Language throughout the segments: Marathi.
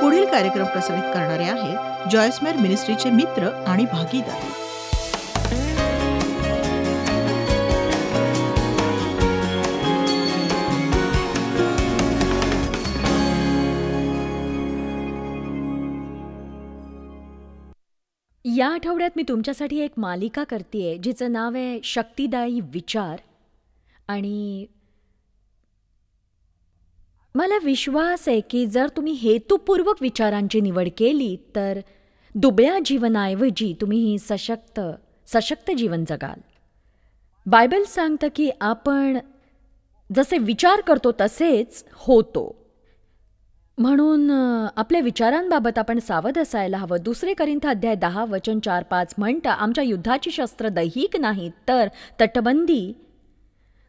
पुढील कार्यक्रम प्रसारित करणारे आहेत जॉयस्मेर मिनिस्ट्रीचे मित्र आणि भागीदार. या आठवड्यात मी तुमच्यासाठी एक मालिका करतेय जिचं नाव आहे शक्तिदायी विचार. आणि मला विश्वास आहे की जर तुम्ही हेतुपूर्वक विचारांची निवड केली तर दुबळ्या जीवनाऐवजी तुम्ही ही सशक्त जीवन जगाल. बायबल सांगतं की आपण जसे विचार करतो तसेच होतो. म्हणून आपल्या विचारांबाबत आपण सावध असायला हवं. 2 कोरिंथ अध्याय 10 वचन 4-5 म्हणतं, आमच्या युद्धाची शस्त्र दैहिक नाहीत तर तटबंदी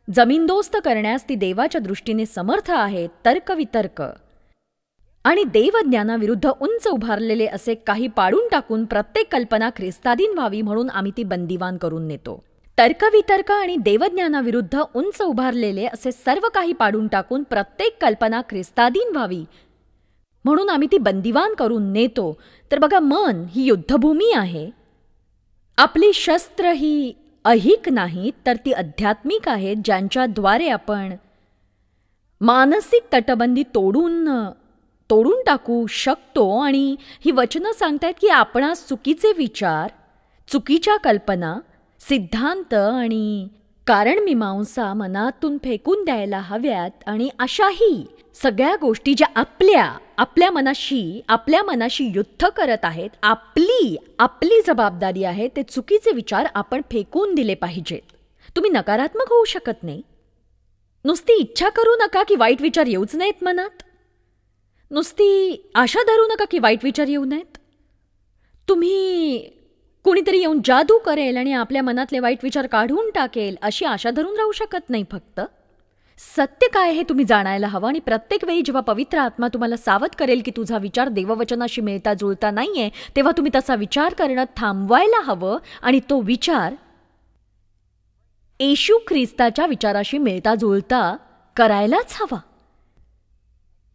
जमीनदोस्त करण्यास ती देवाच्या दृष्टीने समर्थ आहेत. तर्कवितर्क आणि देवज्ञानाविरुद्ध उंच उभारलेले असे काही पाडून टाकून प्रत्येक कल्पना ख्रिस्ताधीन व्हावी म्हणून आम्ही ती बंदिवान करून नेतो. तर्कवितर्क आणि देवज्ञानाविरुद्ध उंच उभारलेले असे सर्व काही पाडून टाकून प्रत्येक कल्पना ख्रिस्ताधीन व्हावी म्हणून आम्ही ती बंदिवान करून नेतो. तर बघा, मन ही युद्धभूमी आहे. आपली शस्त्र ही ऐहिक नाहीत तर ती आध्यात्मिक आहेत, ज्यांच्याद्वारे आपण मानसिक तटबंदी तोडून टाकू शकतो. आणि ही वचनं सांगतायत की आपणास चुकीचे विचार, चुकीच्या कल्पना, सिद्धांत आणि कारणमीमांसा मनातून फेकून द्यायला हव्यात. आणि अशाही सगळ्या गोष्टी ज्या आपल्या मनाशी युद्ध करत आहेत, आपली जबाबदारी आहे ते चुकीचे विचार आपण फेकून दिले पाहिजेत. तुम्ही नकारात्मक होऊ शकत नाही. नुसती इच्छा करू नका की वाईट विचार येऊच नयेत मनात. नुसती आशा धरू नका की वाईट विचार येऊ नयेत. तुम्ही कुणीतरी येऊन जादू करेल आणि आपल्या मनातले वाईट विचार काढून टाकेल अशी आशा धरून राहू शकत नाही. फक्त सत्य काय हे तुम्ही जाणायला हवं. आणि प्रत्येक वेळी जेव्हा पवित्र आत्मा तुम्हाला सावध करेल की तुझा विचार देववचनाशी मिळता जुळता नाहीये, तेव्हा तुम्ही तसा विचार करणं थांबवायला हवं आणि तो विचार येशू ख्रिस्ताच्या विचाराशी मिळता जुळता करायलाच हवा.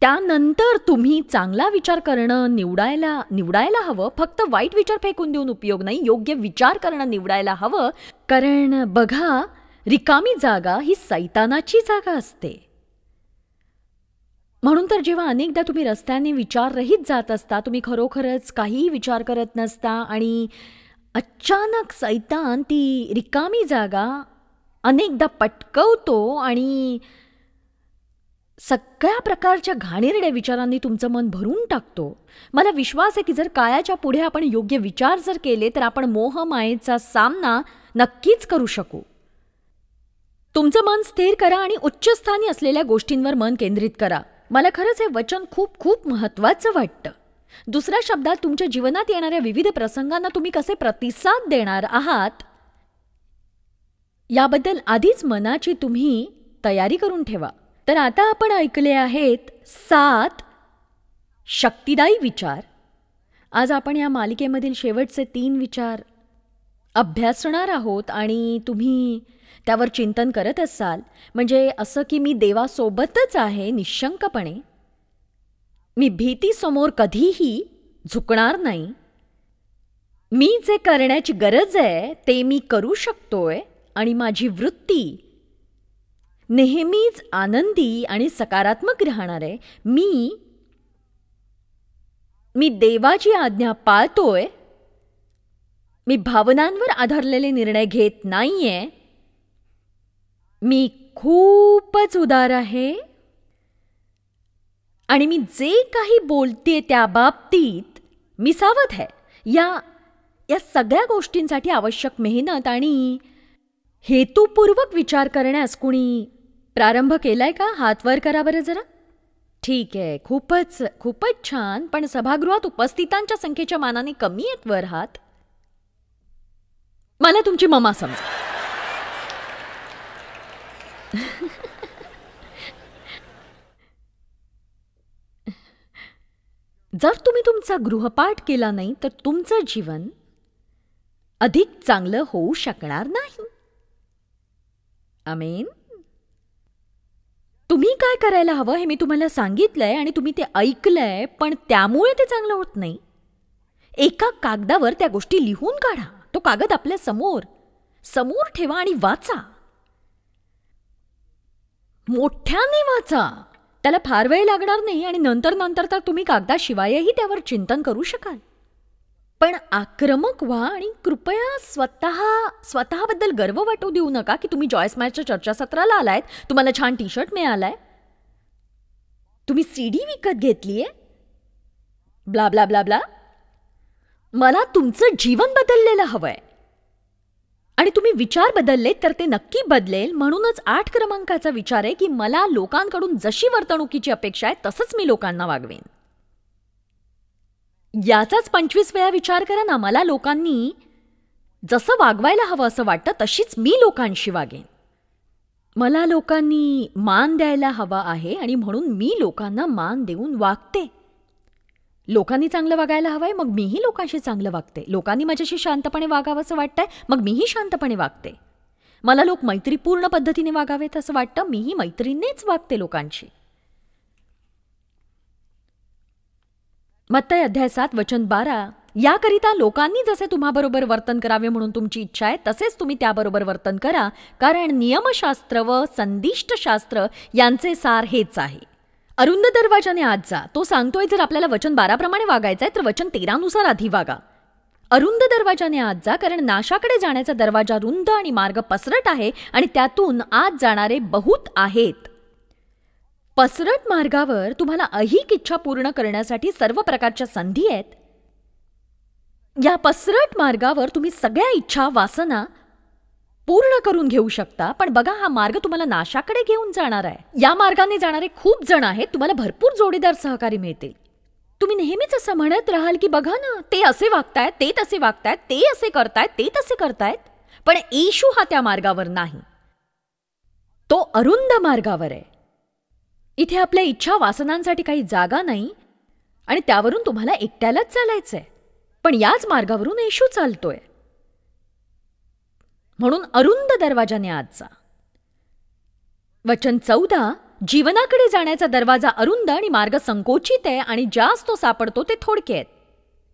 त्यानंतर तुम्ही चांगला विचार करणं निवडायला हवं. फक्त वाईट विचार फेकून देऊन उपयोग नाही. योग्य विचार करणं निवडायला हवं. कारण बघा, रिकामी जागा ही सैतानाची जागा असते. म्हणून तर जेव्हा अनेकदा तुम्ही रस्त्याने विचाररहित जात असता, तुम्ही खरोखरच काहीही विचार करत नसता आणि अचानक सैतान ती रिकामी जागा अनेकदा पटकवतो आणि सगळ्या प्रकारच्या घाणेरड्या विचारांनी तुमचं मन भरून टाकतो. मला विश्वास आहे की जर काळाच्या पुढे आपण योग्य विचार जर केले तर आपण मोहमायेचा सामना नक्कीच करू शकू. तुमचं मन स्थिर करा आणि उच्चस्थानी असलेल्या गोष्टींवर मन केंद्रित करा. मला खरंच हे वचन खूप खूप महत्त्वाचं वाटतं. दुसऱ्या शब्दात, तुमच्या जीवनात येणाऱ्या विविध प्रसंगांना तुम्ही कसे प्रतिसाद देणार आहात याबद्दल आधीच मनाची तुम्ही तयारी करून ठेवा. तर आता आपण ऐकले आहेत 7 शक्तिदायी विचार. आज आपण या मालिकेमधील शेवटचे 3 विचार अभ्यासणार आहोत. आणि तुम्ही त्यावर चिंतन करत असाल, म्हणजे असं की मी देवासोबतच आहे निशंकपणे, मी भीतीसमोर कधीही झुकणार नाही, मी जे करण्याची गरज आहे ते मी करू शकतोय आणि माझी वृत्ती नेहमीच आनंदी आणि सकारात्मक राहणार आहे. मी देवाची आज्ञा पाळतोय, मी भावनांवर आधारलेले निर्णय घेत नाहीये, मी खूपच उदार आहे आणि मी जे काही बोलते त्या बाबतीत मी सावध आहे. या सगळ्या गोष्टींसाठी आवश्यक मेहनत आणि हेतुपूर्वक विचार करण्यास कुणी प्रारंभ केलाय का? हात वर करा बरं जरा. ठीक आहे, खूपच छान. पण सभागृहात उपस्थितांच्या संख्येच्या मानाने कमी आहेत वर हात. मला तुमची ममा समजा. जर तुम्ही तुमचा गृहपाठ केला नाही तर तुमचं जीवन अधिक चांगलं होऊ शकणार नाही. आमेन. तुम्ही काय करायला हवं हे मी तुम्हाला सांगितलंय आणि तुम्ही ते ऐकलंय, पण त्यामुळे ते चांगलं होत नाही. एका कागदावर त्या गोष्टी लिहून काढा. तो कागद आपल्या समोर समोर ठेवा आणि वाचा. मोठ्याने वाचा. त्याला फार वेळ लागणार नाही आणि नंतर तर तुम्ही कागदाशिवायही त्यावर चिंतन करू शकाल. पण आक्रमक व्हा आणि कृपया स्वतःबद्दल गर्व वाटू देऊ नका की तुम्ही जॉयस मेयरच्या चर्चासत्राला आलायत, तुम्हाला छान टी शर्ट मिळालाय, तुम्ही सीडी विकत घेतलीये, ब्ला ब्ला ब्ला ब्ला. मला तुमचं जीवन बदललेलं हवंय आणि तुम्ही विचार बदलले तर ते नक्की बदलेल. म्हणूनच 8 क्रमांकाचा विचार आहे की मला लोकांकडून जशी वर्तणुकीची अपेक्षा आहे तसंच मी लोकांना वागवेन. याचाच 25 वेळा विचार करा ना. मला लोकांनी जसं वागवायला हवं असं वाटतं तशीच मी लोकांशी वागेन. मला लोकांनी मान द्यायला हवा आहे आणि म्हणून मी लोकांना मान देऊन वागते. लोकांनी चांगलं वागायला हवंय, मग मीही लोकांशी चांगलं वागते. लोकांनी माझ्याशी शांतपणे वागावं असं वाटतंय, मग मीही शांतपणे वागते. मला लोक मैत्रीपूर्ण पद्धतीने वागावेत असं वाटतं, मीही मैत्रीनेच वागते लोकांशी. मत्तई अध्याय 7 वचन 12. याकरिता लोकांनी जसे तुम्हाबरोबर वर्तन करावे म्हणून तुमची इच्छा आहे तसेच तुम्ही त्याबरोबर वर्तन करा, कारण नियमशास्त्र व संदिष्टशास्त्र यांचे सार हेच आहे. अरुंद दरवाजाने आत जा. तो सांगतोय जर आपल्याला वचन 12 प्रमाणे वागायचंय तर वचन 13 नुसार आधी वागा. अरुंद दरवाजाने आत जा, कारण नाशाकडे जाण्याचा दरवाजा रुंद आणि मार्ग पसरट आहे आणि त्यातून आत जाणारे बहुत आहेत. पसरट मार्गावर तुम्हाला ऐहिक इच्छा पूर्ण करण्यासाठी सर्व प्रकारच्या संधी आहेत. या पसरट मार्गावर तुम्ही सगळ्या इच्छा वासना पूर्ण करून घेऊ शकता. पण बघा, हा मार्ग तुम्हाला नाशाकडे घेऊन जाणार आहे. या मार्गाने जाणारे खूप जण आहेत. तुम्हाला भरपूर जोडीदार सहकारी मिळतील. तुम्ही नेहमीच असं म्हणत राहाल की बघा ना, ते असे वागतायत, ते तसे वागतायत, ते असे करतायत, ते तसे करतायत. पण येशू हा त्या मार्गावर नाही. तो अरुंद मार्गावर आहे. इथे आपल्या इच्छा वासनांसाठी काही जागा नाही आणि त्यावरून तुम्हाला एकट्यालाच चालायचंय. पण याच मार्गावरून येशू चालतोय. म्हणून अरुंद दरवाजाने आत जा. वचन 14. जीवनाकडे जाण्याचा दरवाजा अरुंद आणि मार्ग संकोचित आहे आणि ज्यास तो सापडतो ते थोडके आहेत.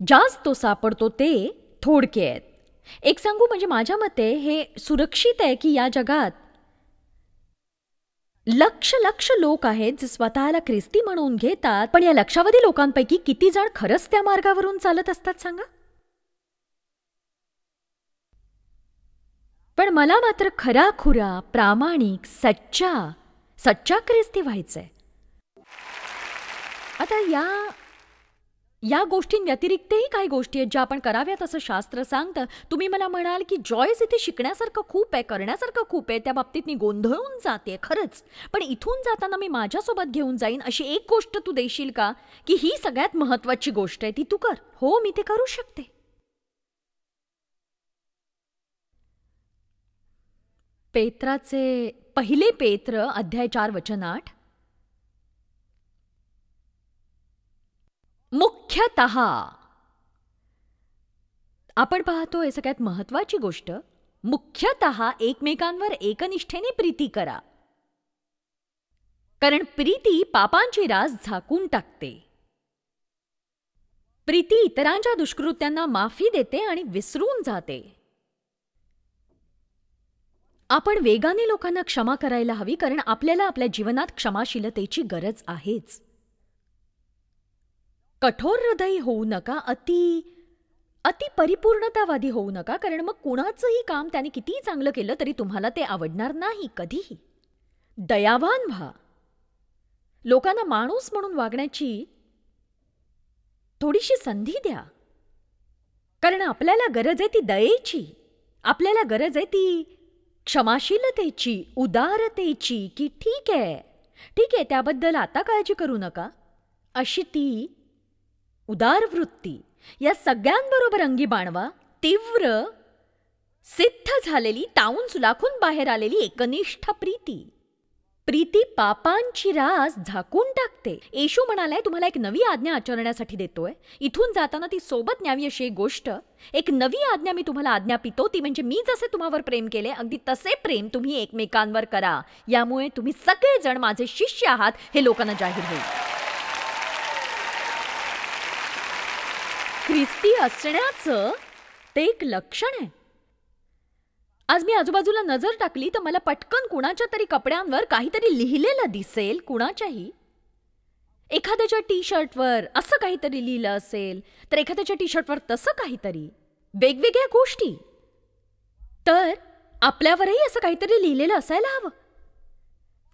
ज्यास तो सापडतो ते थोडके आहेत. एक सांगू, म्हणजे माझ्या मते हे सुरक्षित आहे की या जगात लक्ष लोक आहेत जे स्वतःला ख्रिस्ती म्हणून घेतात, पण या लक्षावधी लोकांपैकी किती जण खरंच त्या मार्गावरून चालत असतात सांगा. पण मला मात्र खराखुरा प्रामाणिक सच्चा ख्रिस्ती व्हायचंय. आता या गोष्टींव्यतिरिक्तही काही गोष्टी आहेत ज्या आपण कराव्यात असं शास्त्र सांगतं. तुम्ही मला म्हणाल की जॉयस, इथे शिकण्यासारखं खूप आहे, करण्यासारखं खूप आहे, त्या बाबतीत मी गोंधळून जाते खरंच. पण इथून जाताना मी माझ्यासोबत घेऊन जाईन अशी एक गोष्ट तू देशील का की ही सगळ्यात महत्वाची गोष्ट आहे, ती तू कर? हो, मी ते करू शकते. पेत्राचे पहिले पेत्र अध्याय 4 वचन 8. मुख्यतः आपण पाहतोय सगळ्यात महत्वाची गोष्ट, मुख्यतः एकमेकांवर एकनिष्ठेने प्रीती करा, कारण प्रीती पापांची रास झाकून टाकते. प्रीती इतरांच्या दुष्कृत्यांना माफी देते आणि विसरून जाते. आपण वेगाने लोकांना क्षमा करायला हवी, कारण आपल्याला आपल्या जीवनात क्षमाशीलतेची गरज आहेच. कठोर हृदयी होऊ नका, अति परिपूर्णतावादी होऊ नका, कारण मग कुणाचंही काम त्याने कितीही चांगलं केलं तरी तुम्हाला ते आवडणार नाही कधीही. दयावान व्हा. लोकांना माणूस म्हणून वागण्याची थोडीशी संधी द्या, कारण आपल्याला गरज आहे ती दयेची, आपल्याला गरज आहे ती क्षमाशीलतेची, उदारतेची, की ठीक आहे त्याबद्दल आता काळजी करू नका, अशी ती उदार वृत्ती या सगळ्यांबरोबर अंगी बाणवा. तीव्र सिद्ध झालेली, तावून सुलाखून बाहेर आलेली एकनिष्ठ प्रीती. प्रीती पापांची रास झाकून टाकते. येशू म्हणालाय, तुम्हाला एक नवी आज्ञा आचरण्यासाठी देतोय. इथून जाताना ती सोबत न्यावी अशी एक गोष्ट. एक नवी आज्ञा मी तुम्हाला आज्ञापितो, ती म्हणजे मी जसे तुम्हावर प्रेम केले अगदी तसे प्रेम तुम्ही एकमेकांवर करा. यामुळे तुम्ही सगळेजण माझे शिष्य आहात हे लोकांना जाहीर होईल. ख्रिस्ती असण्याचं ते एक लक्षण आहे. आज मी आजूबाजूला नजर टाकली तर मला पटकन कुणाच्या तरी कपड्यांवर काहीतरी लिहिलेलं दिसेल. कुणाच्याही एखाद्याच्या टी शर्टवर असं काहीतरी लिहिलं असेल, तर एखाद्याच्या टी शर्टवर तसं काहीतरी, वेगवेगळ्या गोष्टी. तर आपल्यावरही असं काहीतरी लिहिलेलं असायला हवं.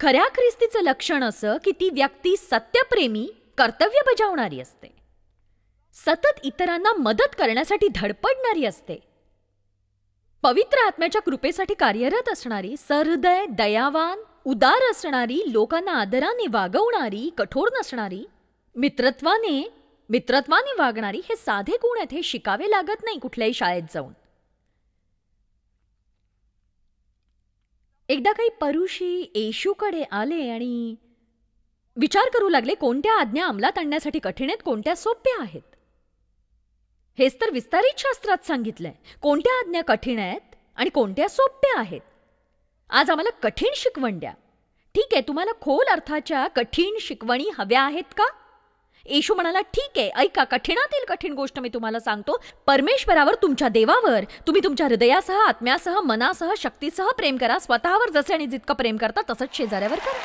खऱ्या ख्रिस्तीचं लक्षण असं की ती व्यक्ती सत्यप्रेमी, कर्तव्य बजावणारी असते, सतत इतरांना मदत करण्यासाठी धडपडणारी असते, पवित्र आत्म्याच्या कृपेसाठी कार्यरत असणारी, सहृदय, दयावान, उदार असणारी, लोकांना आदराने वागवणारी, कठोर नसणारी, मित्रत्वाने वागणारी. हे साधे गुण आहेत. हे शिकावे लागत नाही कुठल्याही शाळेत जाऊन. एकदा काही परुषी येशूकडे आले आणि विचार करू लागले, कोणत्या आज्ञा अंमलात आणण्यासाठी कठीण आहेत, कोणत्या सोप्या आहेत. हेच तर विस्तारित शास्त्रात सांगितलंय. कोणत्या आज्ञा कठीण आहेत आणि कोणत्या सोप्या आहेत. आज आम्हाला कठीण शिकवण द्या. ठीक आहे, तुम्हाला खोल अर्थाच्या कठीण शिकवणी हव्या आहेत का? येशू म्हणाला, ठीक आहे, ऐका, कठीणातील कठीण गोष्ट मी तुम्हाला सांगतो. परमेश्वरावर, तुमच्या देवावर तुम्ही तुमच्या हृदयासह, आत्म्यासह, मनासह, शक्तीसह प्रेम करा. स्वतःवर जसे आणि जितकं प्रेम करता तसंच शेजाऱ्यावर करा.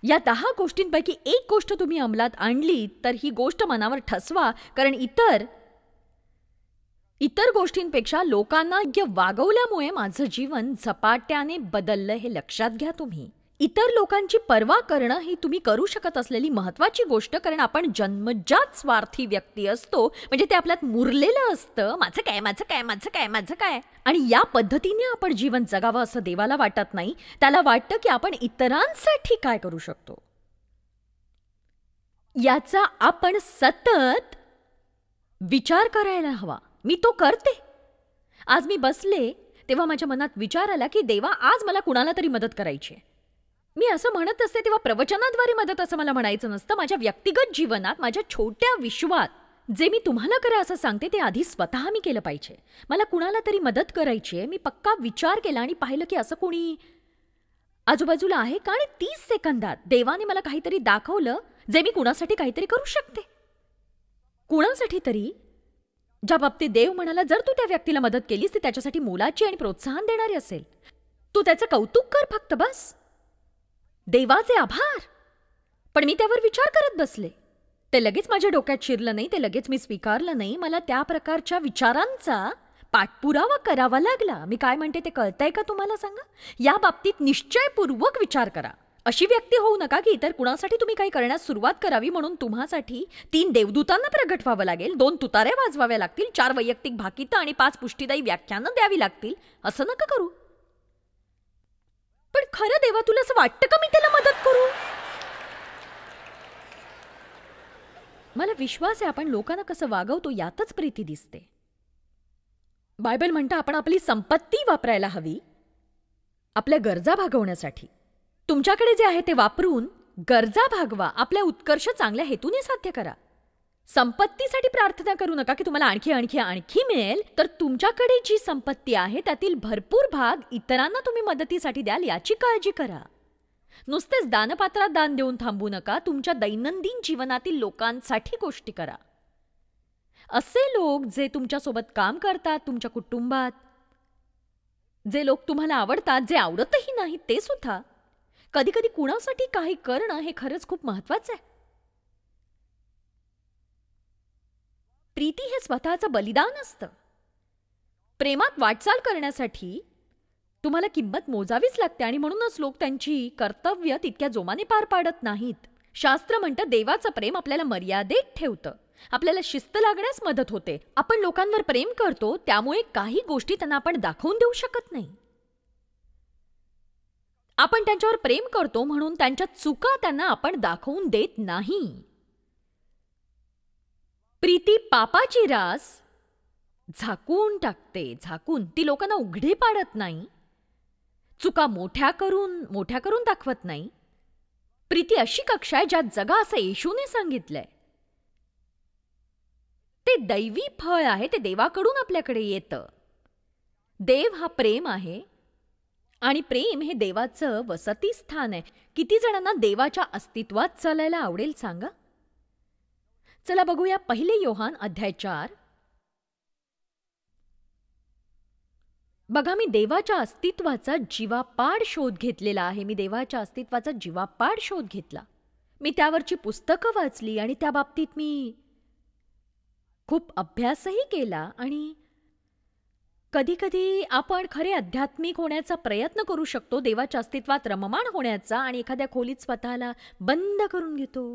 या 10 गोष्टींपैकी एक गोष्ट तुम्ही अंमलात आणली तर ही गोष्ट मनावर ठसवा, कारण इतर गोष्टींपेक्षा लोकांना योग्य वागवल्यामुळे माझं जीवन झपाट्याने बदललं हे लक्षात घ्या तुम्ही. इतर लोकांची पर्वा करणं ही तुम्ही करू शकत असलेली महत्वाची गोष्ट, कारण आपण जन्मजात स्वार्थी व्यक्ती असतो. म्हणजे ते आपल्यात मुरलेलं असतं, माझं काय माझं काय माझं काय माझं काय. आणि या पद्धतीने आपण जीवन जगावं असं देवाला वाटत नाही. त्याला वाटतं की आपण इतरांसाठी काय करू शकतो याचा आपण सतत विचार करायला हवा. मी तो करते. आज मी बसले तेव्हा माझ्या मनात विचार आला की देवा, आज मला कुणाला तरी मदत करायची. मी असं म्हणत असते तेव्हा प्रवचनाद्वारे मदत असं मला म्हणायचं नसतं. माझ्या व्यक्तिगत जीवनात, माझ्या छोट्या विश्वात जे मी तुम्हाला करा असं सांगते ते आधी स्वतः मी केलं पाहिजे. मला कुणाला तरी मदत करायची आहे. मी पक्का विचार केला आणि पाहिलं की असं कोणी आजूबाजूला आहे का, आणि 30 सेकंदात देवाने मला काहीतरी दाखवलं जे मी कुणासाठी काहीतरी करू शकते. कुणासाठी तरी ज्या बाबतीत देव म्हणाला, जर तू त्या व्यक्तीला मदत केलीस ती त्याच्यासाठी मोलाची आणि प्रोत्साहन देणारी असेल, तू त्याचं कौतुक कर फक्त बस. देवाचे आभार. पण मी त्यावर विचार करत बसले. ते लगेच माझ्या डोक्यात शिरलं नाही, ते लगेच मी स्वीकारलं नाही. मला त्या प्रकारच्या विचारांचा पाठपुरावा करावा लागला. मी काय म्हणते ते कळतंय का तुम्हाला सांगा? या बाबतीत निश्चयपूर्वक विचार करा. अशी व्यक्ती होऊ नका की इतर कुणासाठी तुम्ही काही करण्यास सुरुवात करावी म्हणून तुम्हासाठी 3 देवदूतांना प्रगट व्हावं लागेल, 2 तुतारे वाजवाव्या लागतील, 4 वैयक्तिक भाकितं आणि 5 पुष्टीदायी व्याख्यानं द्यावी लागतील. असं नका करू. पण खरं देवा, तुला असं वाटतं का मी त्याला मदत करू? मला विश्वास आहे आपण लोकांना कसं वागवतो यातच प्रीती दिसते. बायबल म्हणतं आपण आपली संपत्ती वापरायला हवी आपल्या गरजा भागवण्यासाठी. तुमच्याकडे जे आहे ते वापरून गरजा भागवा. आपल्या उत्कर्ष चांगल्या हेतूने साध्य करा. संपत्तीसाठी प्रार्थना करू नका की तुम्हाला आणखी आणखी आणखी मिळेल. तर तुमच्याकडे जी संपत्ती आहे त्यातील भरपूर भाग इतरांना तुम्ही मदतीसाठी द्याल याची काळजी करा. नुसतेच दानपात्रात दान देऊन थांबू नका. तुमच्या दैनंदिन जीवनातील लोकांसाठी गोष्टी करा. असे लोक जे तुमच्यासोबत काम करतात, तुमच्या कुटुंबात जे लोक तुम्हाला आवडतात, जे आवडतही नाहीत ते सुद्धा. कधी कधी कुणासाठी काही करणं हे खरंच खूप महत्वाचं आहे. प्रीती हे स्वतःचं बलिदान असतं. प्रेमात वाटचाल करण्यासाठी तुम्हाला किंमत मोजावीच लागते आणि म्हणूनच लोक त्यांची कर्तव्य तितक्या जोमाने पार पाडत नाहीत. शास्त्र म्हणतं देवाचं प्रेम आपल्याला मर्यादेत ठेवतं, आपल्याला शिस्त लागण्यास मदत होते. आपण लोकांवर प्रेम करतो त्यामुळे काही गोष्टी त्यांना आपण दाखवून देऊ शकत नाही. आपण त्यांच्यावर प्रेम करतो म्हणून त्यांच्या चुका त्यांना आपण दाखवून देत नाही. प्रीती पापाची रास झाकून टाकते, झाकून. ती लोकांना उघडी पाडत नाही, चुका मोठ्या करून दाखवत नाही. प्रीती अशी कक्षा आहे ज्यात जगा असं येशूने सांगितलंय. ते दैवी फळ आहे, ते देवाकडून आपल्याकडे येतं. देव हा प्रेम आहे आणि प्रेम हे देवाचं वसतिस्थान आहे. किती जणांना देवाच्या अस्तित्वात चालायला आवडेल सांगा? चला बघूया 1 योहान अध्याय 4. बघा, मी देवाच्या अस्तित्वाचा जीवापाड शोध घेतलेला आहे. मी देवाच्या अस्तित्वाचा जीवापाड शोध घेतला. मी त्यावरची पुस्तकं वाचली आणि त्या बाबतीत मी खूप अभ्यासही केला. आणि कधी कधी आपण खरे आध्यात्मिक होण्याचा प्रयत्न करू शकतो, देवाच्या अस्तित्वात रममाण होण्याचा, आणि एखाद्या खोलीत स्वतःला बंद करून घेतो.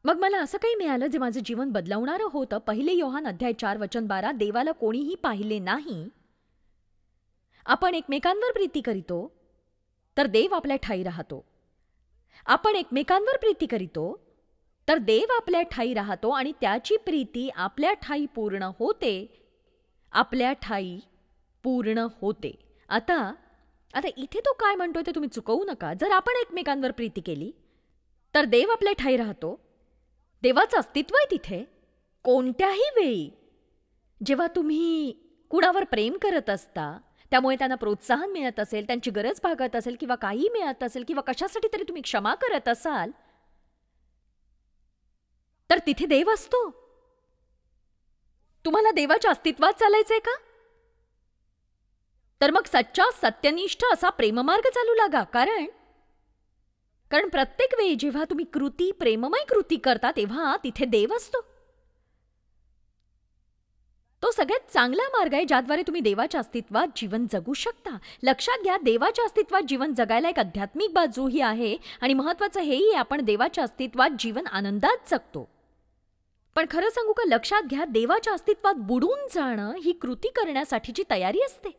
मग मला असं काही मिळालं जे माझं जीवन बदलवणारं होतं. 1 योहान अध्याय 4 वचन 12. देवाला कोणीही पाहिले नाही. आपण एकमेकांवर प्रीती करीतो तर देव आपल्या ठाई राहतो. आपण एकमेकांवर प्रीती करीतो तर देव आपल्या ठाई राहतो आणि त्याची प्रीती आपल्या ठाई पूर्ण होते. आपल्या ठाई पूर्ण होते. आता इथे तो काय म्हणतोय ते तुम्ही चुकवू नका. जर आपण एकमेकांवर प्रीती केली तर देव आपल्या ठाई राहतो. देवाचं अस्तित्व आहे तिथे. कोणत्याही वेळी जेव्हा तुम्ही कुणावर प्रेम करत असता, त्यामुळे त्यांना प्रोत्साहन मिळत असेल, त्यांची गरज भागत असेल, किंवा काही मिळत असेल, किंवा कशासाठी तरी तुम्ही क्षमा करत असाल, तर तिथे देव असतो. तुम्हाला देवाच्या अस्तित्वात चालायचंय का? तर मग सच्चा सत्यनिष्ठ असा प्रेममार्ग चालू लागा. कारण प्रत्येक वेळी जेव्हा तुम्ही प्रेममय कृती करता तेव्हा तिथे देव असतो. तो सगळ्यात चांगला मार्ग आहे ज्याद्वारे तुम्ही देवाच्या अस्तित्वात जीवन जगू शकता. लक्षात घ्या, देवाच्या अस्तित्वात जीवन जगायला एक आध्यात्मिक बाजूही आहे आणि महत्वाचं हेही आपण देवाच्या अस्तित्वात जीवन आनंदात जगतो. पण खरं सांगू का, लक्षात घ्या, देवाच्या अस्तित्वात बुडून जाणं ही कृती करण्यासाठीची तयारी असते.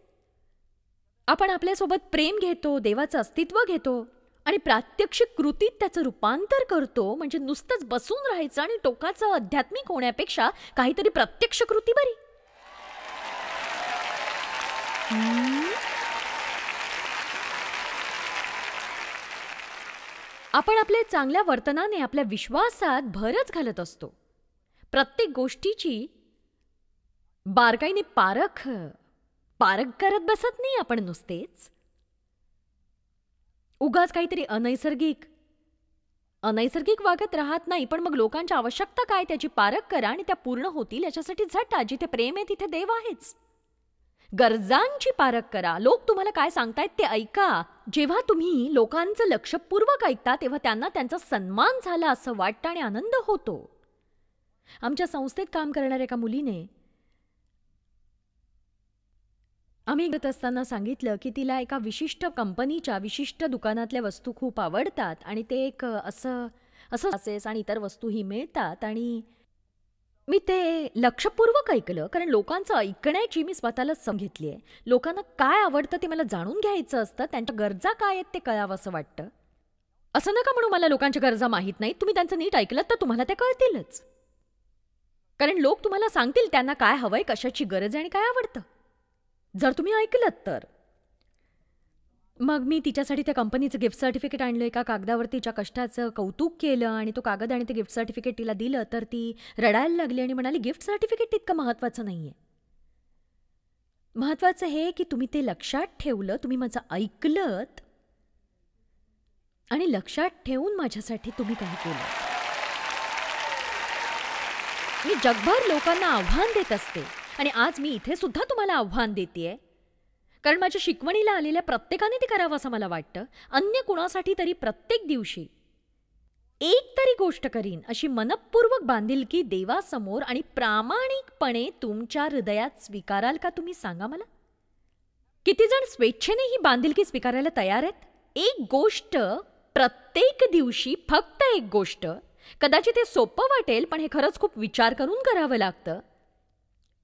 आपण आपल्यासोबत प्रेम घेतो, देवाचं अस्तित्व घेतो आणि प्रात्यक्षिक कृतीत त्याचं रूपांतर करतो. म्हणजे नुसतंच बसून राहायचं आणि टोकाचं आध्यात्मिक होण्यापेक्षा काहीतरी प्रत्यक्ष कृती बरी. आपण आपल्या चांगल्या वर्तनाने आपल्या विश्वासात भरच घालत असतो. प्रत्येक गोष्टीची बारकाईने पारख करत बसत नाही आपण. नुसतेच उगाच काहीतरी अनैसर्गिक वागत राहत नाही. पण मग लोकांच्या आवश्यकता काय त्याची पारख करा आणि त्या पूर्ण होतील याच्यासाठी झटा. जिथे प्रेम आहे तिथे देव आहेच. गरजांची पारख करा. लोक तुम्हाला काय सांगतायत ते ऐका. जेव्हा तुम्ही लोकांचं लक्षपूर्वक ऐकता तेव्हा त्यांना त्यांचा सन्मान झाला असं वाटतं आणि आनंद होतो. आमच्या संस्थेत काम करणाऱ्या एका मुलीने आम्ही करत असताना सांगितलं की तिला एका विशिष्ट कंपनीच्या विशिष्ट दुकानातल्या वस्तू खूप आवडतात आणि ते एक असं आणि इतर वस्तूही मिळतात. आणि मी ते लक्षपूर्वक ऐकलं, कारण लोकांचं ऐकण्याची मी स्वतःला घेतली आहे. लोकांना काय आवडतं ते मला जाणून घ्यायचं असतं. त्यांच्या गरजा काय आहेत ते कळावं असं वाटतं. असं नका म्हणू मला लोकांच्या गरजा माहीत नाहीत. तुम्ही त्यांचं नीट ऐकलं तर तुम्हाला ते कळतीलच. कारण लोक तुम्हाला सांगतील त्यांना काय हवंय, कशाची गरज आहे आणि काय आवडतं, जर तुम्ही ऐकलत तर. मग मी तिच्यासाठी त्या कंपनीचं गिफ्ट सर्टिफिकेट आणलं. एका कागदावर तिच्या कष्टाचं कौतुक केलं आणि तो कागद आणि ते गिफ्ट सर्टिफिकेट तिला दिलं तर ती रडायला लागली आणि म्हणाली, गिफ्ट सर्टिफिकेट इतकं महत्वाचं नाहीये. महत्वाचं हे की तुम्ही ते लक्षात ठेवलं, तुम्ही माझं ऐकलत आणि लक्षात ठेवून माझ्यासाठी तुम्ही काही केलं. मी जगभर लोकांना आव्हान देत असते आणि आज मी इथे सुद्धा तुम्हाला आव्हान देतेय, कारण माझ्या शिकवणीला आलेल्या प्रत्येकाने ते करावं असं मला वाटतं. अन्य कुणासाठी तरी प्रत्येक दिवशी एक तरी गोष्ट करीन अशी मनपूर्वक बांधिलकी देवासमोर आणि प्रामाणिकपणे तुमच्या हृदयात स्वीकाराल का? तुम्ही सांगा मला. किती जण स्वेच्छेने ही बांधिलकी स्वीकारायला तयार आहेत? एक गोष्ट प्रत्येक दिवशी, फक्त एक गोष्ट. कदाचित हे सोपं वाटेल पण हे खरंच खूप विचार करून करावं लागतं.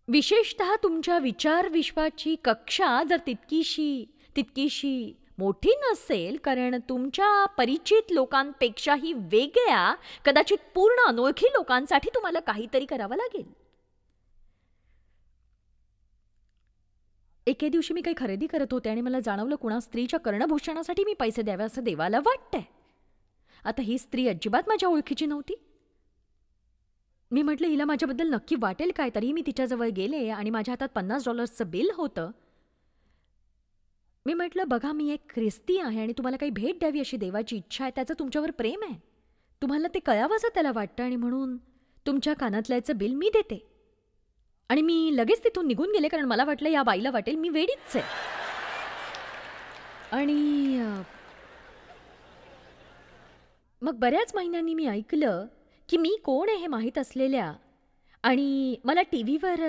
विशेषतः तुमच्या विचार विश्वाची कक्षा जर तितकीशी तितकीशी मोठी नसेल, कारण तुमच्या परिचित लोकांपेक्षाही वेगळ्या, कदाचित पूर्ण अनोळखी लोकांसाठी तुम्हाला काहीतरी करावं लागेल. एके दिवशी मी काही खरेदी करत होते आणि मला जाणवलं कुणा स्त्रीच्या कर्णभूषणासाठी मी पैसे द्यावे असं देवाला वाटतंय. आता ही स्त्री अजिबात माझ्या ओळखीची नव्हती. मी म्हटलं हिला माझ्याबद्दल नक्की वाटेल काय. तरीही मी तिच्याजवळ गेले आणि माझ्या हातात $50चं बिल होतं. मी म्हटलं, बघा मी एक ख्रिस्ती आहे आणि तुम्हाला काही भेट द्यावी अशी देवाची इच्छा आहे. त्याचं तुमच्यावर प्रेम आहे. तुम्हाला ते कळावं असं त्याला वाटतं आणि म्हणून तुमच्या कानातल्याचं बिल मी देते. आणि मी लगेच तिथून निघून गेले, कारण मला वाटलं या बाईला वाटेल मी वेडीच आहे. आणि मग बऱ्याच महिन्यांनी मी ऐकलं की मी कोण आहे हे माहीत असलेल्या आणि मला टीव्हीवर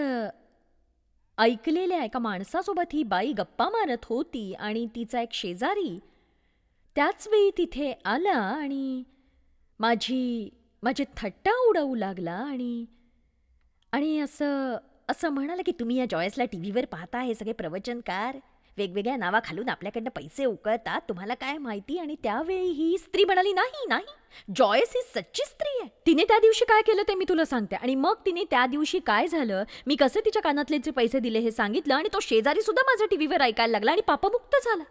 ऐकलेल्या एका माणसासोबत ही बाई गप्पा मारत होती आणि तिचा एक शेजारी त्याच वेळी तिथे आला आणि माझी थट्टा उडवू लागला आणि असं म्हणाला की तुम्ही या जॉयसला टीव्हीवर पाहता, हे सगळे प्रवचनकार वेगवेगळ्या नावाखालून आपल्याकडनं पैसे उकळतात, तुम्हाला काय माहिती. आणि त्यावेळी ही स्त्री म्हणाली, नाही नाही, जॉयस ही सच्ची स्त्री आहे. तिने त्या दिवशी काय केलं ते मी तुला सांगते. आणि मग तिने त्या दिवशी काय झालं, मी कसे तिच्या कानातलेचे पैसे दिले हे सांगितलं आणि तो शेजारी सुद्धा माझा टीव्हीवर ऐकायला लागला आणि पापमुक्त झाला.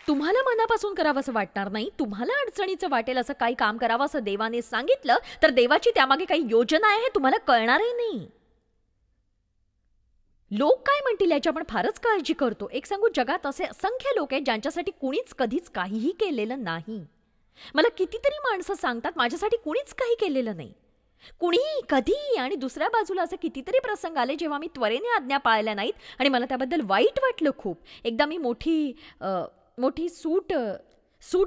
तुम्हाला मनापासून करावं असं वाटणार नाही. तुम्हाला अडचणीचं वाटेल असं काही काम करावं असं देवाने सांगितलं तर देवाची त्यामागे काही योजना आहे हे तुम्हाला कळणारही नाही. लोक काय म्हणतील याची आपण फारच काळजी करतो. एक सांगू, जगात असे असंख्य लोक आहेत ज्यांच्यासाठी कुणीच कधीच काहीही केलेलं नाही. मला कितीतरी माणसं सांगतात माझ्यासाठी कुणीच काही केलेलं नाही, कुणीही कधी. आणि दुसऱ्या बाजूला असे कितीतरी प्रसंग आले जेव्हा मी त्वरेने आज्ञा पाळल्या नाहीत आणि मला त्याबद्दल वाईट वाटलं खूप. एकदा मी मोठी सूट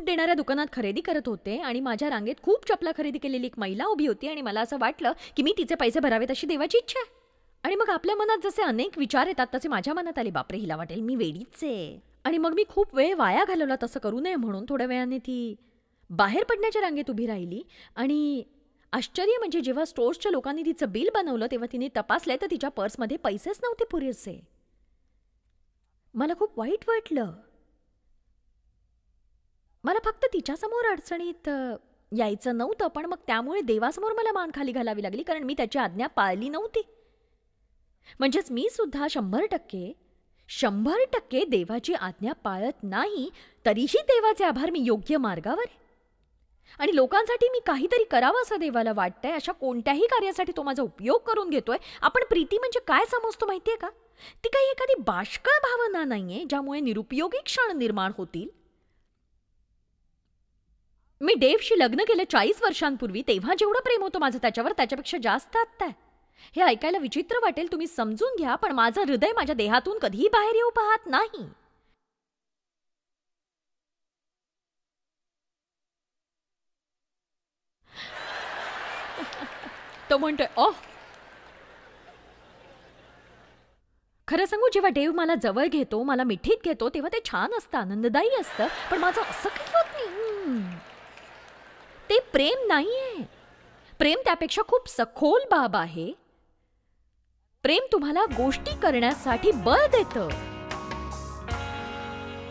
देणाऱ्या दुकानात खरेदी करत होते आणि माझ्या रांगेत खूप चपला खरेदी केलेली एक महिला उभी होती आणि मला असं वाटलं की मी तिचे पैसे भरावेत अशी देवाची इच्छा आहे. आणि मग आपल्या मनात जसे अनेक विचार येतात तसे माझ्या मनात आले, बापरे हिला वाटेल मी वेडीच आहे. आणि मग मी खूप वेळ वाया घालवला तसं करू नये म्हणून. थोड्या वेळाने ती बाहेर पडण्याच्या रांगेत उभी राहिली आणि आश्चर्य म्हणजे जेव्हा स्टोर्सच्या लोकांनी तिचं बिल बनवलं तेव्हा तिने तपासले तर तिच्या पर्समध्ये पैसेच नव्हते पुरेसे. मला खूप वाईट वाटलं. मला फक्त तिच्यासमोर अडचणीत यायचं नव्हतं, पण मग त्यामुळे देवासमोर मला मान खाली घालावी लागली, कारण मी त्याची आज्ञा पाळली नव्हती. म्हणजेच मी सुद्धा 100% देवाची आज्ञा पाळत नाही, तरीही देवाचे आभार, मी योग्य मार्गावर आहे. आणि लोकांसाठी मी काहीतरी करावं असं देवाला वाटतंय. अशा कोणत्याही कार्यासाठी तो माझा उपयोग करून घेतोय. आपण प्रीती म्हणजे काय समजतो माहितीये का? ती काही एखादी बाष्कळ भावना नाहीये ज्यामुळे निरुपयोगी क्षण निर्माण होतील. मी डेव्हशी लग्न केलं 40 वर्षांपूर्वी. तेव्हा जेवढं प्रेम होतं माझं त्याच्यावर, त्याच्यापेक्षा जास्त आत्ता आहे. हे ऐकायला विचित्र वाटेल, तुम्ही समजून घ्या, पण माझं हृदय माझ्या देहातून कधीही बाहेर येऊ पाहत नाही. तो म्हणतोय, ओह, खरं सांगू, जेव्हा देव मला जवळ घेतो, मला मिठीत घेतो, तेव्हा ते छान असतं, आनंददायी असतं. पण माझं असं काही होत नाही. ते प्रेम नाहीये. प्रेम त्यापेक्षा खूप सखोल बाब आहे. प्रेम तुम्हाला गोष्टी करण्यासाठी बळ देतं.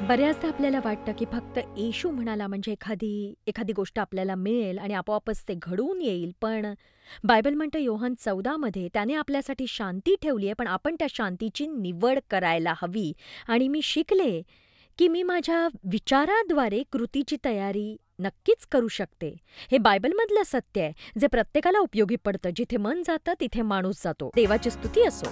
बऱ्याचदा आपल्याला वाटतं की फक्त येशू म्हणाला म्हणजे एखादी गोष्ट आपल्याला मिळेल आणि आपोआपच ते घडून येईल. पण बायबल म्हणतं योहान 14 त्याने आपल्यासाठी शांती ठेवली आहे, पण आपण त्या शांतीची निवड करायला हवी. आणि मी शिकले की मी माझ्या विचाराद्वारे कृतीची तयारी नक्कीच करू शकते. हे बायबलमधलं सत्य आहे, जे प्रत्येकाला उपयोगी पडतं. जिथे मन जातं तिथे माणूस जातो. देवाची स्तुती असो.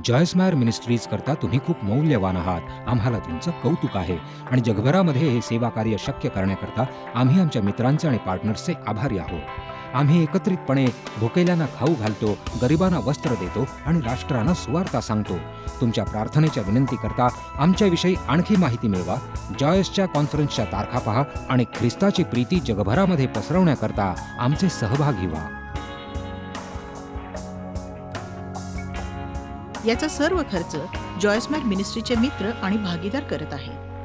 जॉयस मेयर मिनिस्ट्रीज करता तुम्ही खूप मौल्यवान आहात. आम्हाला तुमचं कौतुक आहे आणि जगभरामध्ये हे सेवा कार्य शक्य करण्याकरता आम्ही आमच्या मित्रांचे आणि पार्टनर्सचे आभारी आहोत. आम्ही एकत्रितपणे भुकेल्यांना खाऊ घालतो, गरिबांना वस्त्र देतो आणि राष्ट्रांना सुवार्ता सांगतो. तुमच्या प्रार्थनेच्या विनंतीकरता आमच्याविषयी आणखी माहिती मिळवा. जॉयसच्या कॉन्फरन्सच्या तारखा पहा आणि ख्रिस्ताची प्रीती जगभरामध्ये पसरवण्याकरता आमचे सहभागी व्हा. याचा सर्व खर्च जॉयस मेयर मिनिस्ट्रीचे मित्र आणि भागीदार करत आहेत.